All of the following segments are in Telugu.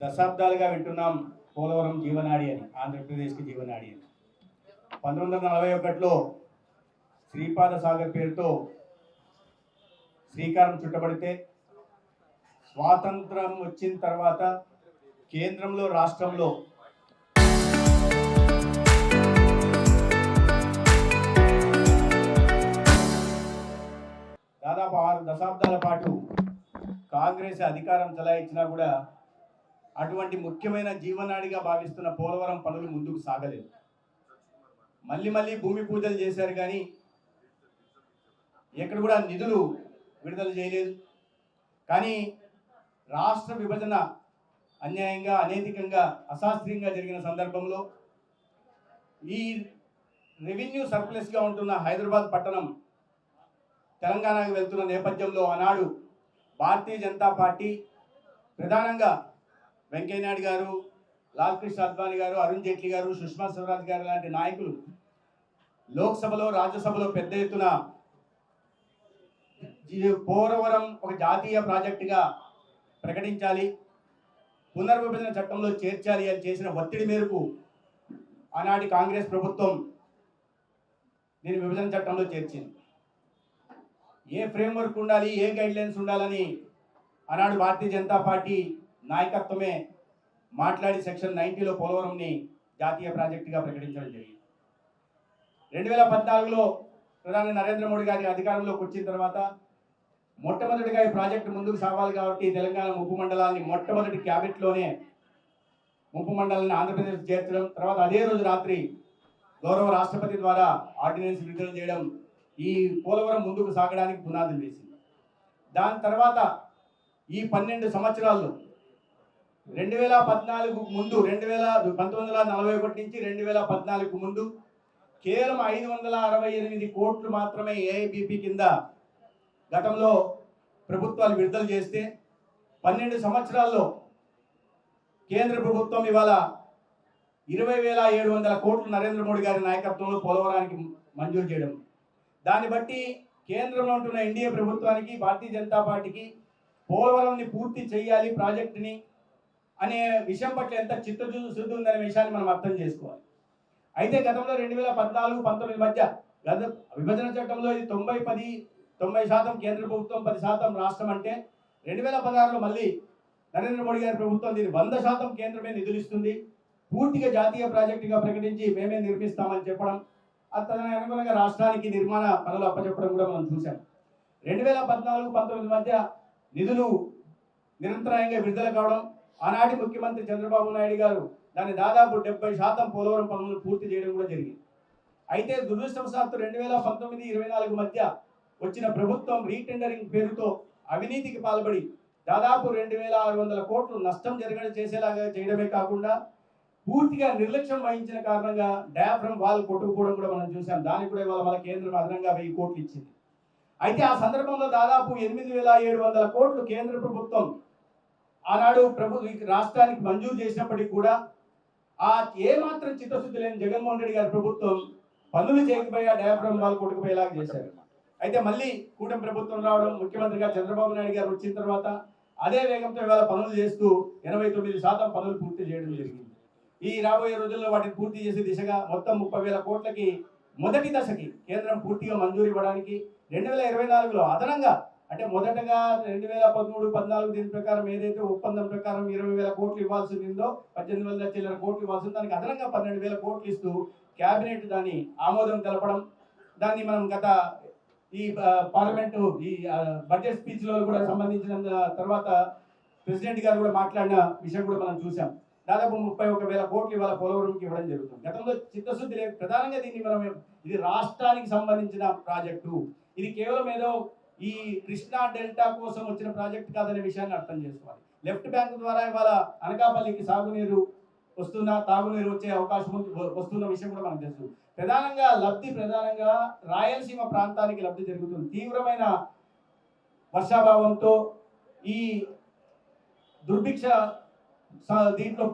దశాబ్దాలుగా వింటున్నాం పోలవరం జీవనాడి అని, ఆంధ్రప్రదేశ్కి జీవనాడి అని. 1941లో శ్రీపాద సాగర్ పేరుతో శ్రీకారం చుట్టబడితే, స్వాతంత్రం వచ్చిన తర్వాత కేంద్రంలో రాష్ట్రంలో దాదాపు 6 దశాబ్దాల పాటు కాంగ్రెస్ అధికారం చలాయించినా కూడా అటువంటి ముఖ్యమైన జీవనాడిగా భావిస్తున్న పోలవరం పనులు ముందుకు సాగలేదు. మళ్ళీ భూమి పూజలు చేశారు, కానీ ఎక్కడ కూడా నిధులు విడుదల చేయలేదు. కానీ రాష్ట్ర విభజన అన్యాయంగా, అనైతికంగా, అశాస్త్రీయంగా జరిగిన సందర్భంలో ఈ రెవెన్యూ సర్ప్లస్గా ఉంటున్న హైదరాబాద్ పట్టణం తెలంగాణకు వెళ్తున్న నేపథ్యంలో ఆనాడు భారతీయ జనతా పార్టీ, ప్రధానంగా వెంకయ్యనాయుడు గారు, లాల్ కృష్ణ అద్వానీ గారు, అరుణ్ జైట్లీ గారు, సుష్మా స్వరాజ్ గారు లాంటి నాయకులు లోక్సభలో, రాజ్యసభలో పెద్ద ఎత్తున పోలవరం ఒక జాతీయ ప్రాజెక్టుగా ప్రకటించాలి, పునర్విభజన చట్టంలో చేర్చాలి అని చేసిన ఒత్తిడి మేరకు ఆనాటి కాంగ్రెస్ ప్రభుత్వం దీన్ని విభజన చట్టంలో చేర్చింది. ఏ ఫ్రేమ్వర్క్ ఉండాలి, ఏ గైడ్లైన్స్ ఉండాలని ఆనాడు భారతీయ జనతా పార్టీ నాయకత్వమే మాట్లాడి సెక్షన్ 90లో పోలవరంని జాతీయ ప్రాజెక్టుగా ప్రకటించడం జరిగింది. 2014లో ప్రధాని నరేంద్ర మోడీ గారి అధికారంలోకి వచ్చిన తర్వాత మొట్టమొదటిగా ఈ ప్రాజెక్టు ముందుకు సాగాలి కాబట్టి తెలంగాణ ముప్పు మండలాన్ని మొట్టమొదటి క్యాబినెట్లోనే ముప్పు మండలాన్ని ఆంధ్రప్రదేశ్ చేర్చడం, తర్వాత అదే రోజు రాత్రి గౌరవ రాష్ట్రపతి ద్వారా ఆర్డినెన్స్ విడుదల చేయడం ఈ పోలవరం ముందుకు సాగడానికి పునాదులు వేసింది. దాని తర్వాత ఈ 12 సంవత్సరాల్లో 2014 ముందు 1941 నుంచి 2014 ముందు కేవలం 568 కోట్లు మాత్రమే ఏఐబిపి కింద గతంలో ప్రభుత్వాలు విడుదల చేస్తే, 12 సంవత్సరాల్లో కేంద్ర ప్రభుత్వం ఇవాళ 20,700 కోట్లు నరేంద్ర మోడీ గారి నాయకత్వంలో పోలవరానికి మంజూరు చేయడం. దాన్ని బట్టి కేంద్రంలో ఉంటున్న ఎన్డీఏ ప్రభుత్వానికి, భారతీయ జనతా పార్టీకి పోలవరంని పూర్తి చేయాలి ప్రాజెక్టుని అనే విషయం పట్ల ఎంత చిత్తశుద్ధి ఉందనే విషయాన్ని మనం అర్థం చేసుకోవాలి. అయితే గతంలో 2014-19 మధ్య విభజన చట్టంలో ఇది 90% కేంద్ర ప్రభుత్వం, 10% రాష్ట్రం అంటే 2016లో మళ్ళీ నరేంద్ర మోడీ గారి ప్రభుత్వం దీన్ని 100% కేంద్రమే నిధులు ఇస్తుంది, పూర్తిగా జాతీయ ప్రాజెక్టుగా ప్రకటించి మేమే నిర్మిస్తామని చెప్పడం, తదను అనుగుణంగా రాష్ట్రానికి నిర్మాణ పనులు అప్పచెప్పడం కూడా మనం చూసాం. 2014-19 మధ్య నిధులు నిరంతరాయంగా విడుదల కావడం, ఆనాటి ముఖ్యమంత్రి చంద్రబాబు నాయుడు గారు దాన్ని దాదాపు 70% పోలవరం పనులను పూర్తి చేయడం కూడా జరిగింది. అయితే దురదృష్టవశాత్తు 2019-24 మధ్య వచ్చిన ప్రభుత్వం రీటెండరింగ్ పేరుతో అవినీతికి పాల్పడి దాదాపు 2,600 కోట్లు నష్టం చేసేలాగా చేయడమే కాకుండా పూర్తిగా నిర్లక్ష్యం వహించిన కారణంగా డయాఫ్రమ్ వాల్ కొట్టుకుపోవడం కూడా మనం చూసాం. దానికి కూడా ఇవాళ కేంద్రం అదనంగా 1000 కోట్లు ఇచ్చింది. అయితే ఆ సందర్భంలో దాదాపు 8,700 కోట్లు కేంద్ర ప్రభుత్వం ఆనాడు రాష్ట్రానికి మంజూరు చేసినప్పటికీ కూడా ఆ ఏమాత్రం చిత్తశుద్ధి లేని జగన్మోహన్ రెడ్డి గారి ప్రభుత్వం పనులు చేయకపోయా డయాఫ్రమ్ వాల్ కొట్టుకుపోయేలాగా చేశారు. అయితే మళ్ళీ కూటమి ప్రభుత్వం రావడం, ముఖ్యమంత్రిగా చంద్రబాబు నాయుడు గారు వచ్చిన తర్వాత అదే వేగంతో ఇవాళ పనులు చేస్తూ 89% పనులు పూర్తి చేయడం జరిగింది. ఈ రాబోయే రోజుల్లో వాటిని పూర్తి చేసే దిశగా మొత్తం 30,000 కోట్లకి మొదటి దశకి కేంద్రం పూర్తిగా మంజూరు ఇవ్వడానికి 2024లో అదనంగా, అంటే మొదటగా 2013-14 దీని ప్రకారం ఏదైతే ఒప్పందం ప్రకారం 20,000 కోట్లు ఇవ్వాల్సి ఉందో, 18,000 చిల్లర కోట్లు ఇవ్వాల్సి, దానికి అదనంగా 12,000 కోట్లు ఇస్తూ క్యాబినెట్ దాన్ని ఆమోదం తెలపడం, దాన్ని మనం గత ఈ పార్లమెంటు ఈ బడ్జెట్ స్పీచ్లో కూడా సంబంధించిన తర్వాత ప్రెసిడెంట్ గారు కూడా మాట్లాడిన విషయం కూడా మనం చూసాం. దాదాపు 31,000 కోట్లు ఇవాళ పోలవరంకి ఇవ్వడం జరుగుతుంది. గతంలో చిత్తశుద్ధి లేదు. ప్రధానంగా దీన్ని మనం ఇది రాష్ట్రానికి సంబంధించిన ప్రాజెక్టు, ఇది కేవలం ఏదో ఈ కృష్ణా డెల్టా కోసం వచ్చిన ప్రాజెక్టు కాదనే విషయాన్ని అర్థం చేసుకోవాలి. లెఫ్ట్ బ్యాంక్ ద్వారా ఇవాళ అనకాపల్లికి సాగునీరు తాగునీరు వచ్చే అవకాశం వస్తున్న విషయం కూడా మనకు తెలుసు. ప్రధానంగా రాయలసీమ ప్రాంతానికి లబ్ధి జరుగుతుంది. తీవ్రమైన వర్షాభావంతో ఈ దుర్భిక్ష దీంట్లో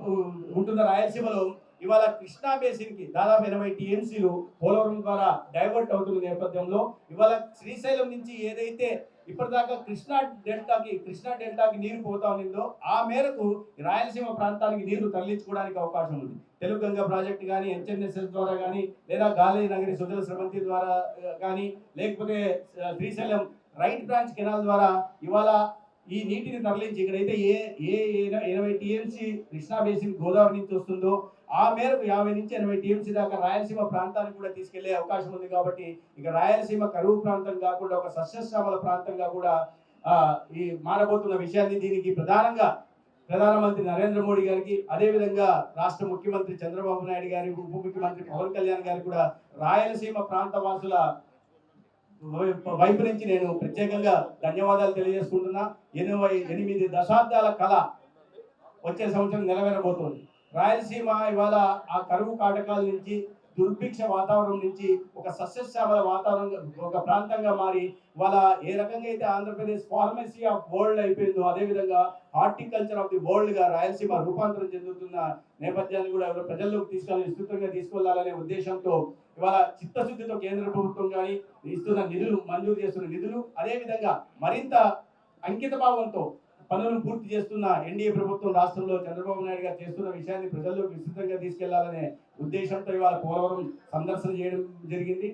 ఉంటున్న రాయలసీమలో ఇవాళ కృష్ణా బేసిన్కి దాదాపు 80 టీఎంసీలు పోలవరం ద్వారా డైవర్ట్ అవుతున్న నేపథ్యంలో ఇవాళ శ్రీశైలం నుంచి ఏదైతే ఇప్పటిదాకా కృష్ణా డెల్టాకి నీరు పోతా ఉన్నిందో ఆ మేరకు రాయలసీమ ప్రాంతానికి నీరు తరలించుకోవడానికి అవకాశం ఉంది. తెలుగు గంగా ప్రాజెక్టు కానీ, హెచ్ఎన్ఎస్ఎస్ ద్వారా కానీ, లేదా గాలి నగరి సుజల స్రవంతి ద్వారా కానీ, లేకపోతే శ్రీశైలం రైట్ బ్రాంచ్ కెనాల్ ద్వారా ఇవాళ ఈ నీటిని తరలించి ఇక్కడైతే ఏ ఏ 80 టీఎంసీ కృష్ణా బేసిన్ గోదావరి నుంచి వస్తుందో ఆ మేరకు 50 నుంచి 80 టీఎంసీ దాకా రాయలసీమ ప్రాంతానికి కూడా తీసుకెళ్లే అవకాశం ఉంది. కాబట్టి ఇక రాయలసీమ కరువు ప్రాంతం కాకుండా ఒక సస్యశ్యామల ప్రాంతంగా కూడా ఈ మారబోతున్న విషయాన్ని దీనికి ప్రధానంగా ప్రధానమంత్రి నరేంద్ర మోడీ గారికి, అదేవిధంగా రాష్ట్ర ముఖ్యమంత్రి చంద్రబాబు నాయుడు గారి, ఉప ముఖ్యమంత్రి పవన్ కళ్యాణ్ గారికి కూడా రాయలసీమ ప్రాంత వాసుల వైపు నుంచి నేను ప్రత్యేకంగా ధన్యవాదాలు తెలియజేసుకుంటున్నా. 88 దశాబ్దాల కళ వచ్చే సంవత్సరం నెరవేరబోతోంది. రాయలసీమ ఇవాళ ఆ కరువు కాటకాల నుంచి, దుర్భిక్ష వాతావరణం నుంచి ఒక సస్యశ్యామల వాతావరణం, ఒక ప్రాంతంగా మారి ఇవాళ ఏ రకంగా అయితే ఆంధ్రప్రదేశ్ ఫార్మసీ ఆఫ్ వరల్డ్ అయిపోయిందో అదేవిధంగా హార్టికల్చర్ ఆఫ్ ది వరల్డ్ గా రాయలసీమ రూపాంతరం చెందుతున్న నేపథ్యాన్ని కూడా ప్రజల్లోకి విస్తృతంగా తీసుకెళ్లాలనే ఉద్దేశంతో ఇవాళ చిత్తశుద్ధితో కేంద్ర ప్రభుత్వం కానీ ఇస్తున్న నిధులు, మంజూరు చేస్తున్న నిధులు, అదేవిధంగా మరింత అంకిత భావంతో పనులను పూర్తి చేస్తున్న ఎన్డీఏ ప్రభుత్వం రాష్ట్రంలో చంద్రబాబు నాయుడు గారు చేస్తున్న విషయాన్ని ప్రజల్లోకి విస్తృతంగా తీసుకెళ్లాలనే ఉద్దేశంతో ఇవాళ పోలవరం సందర్శన చేయడం జరిగింది.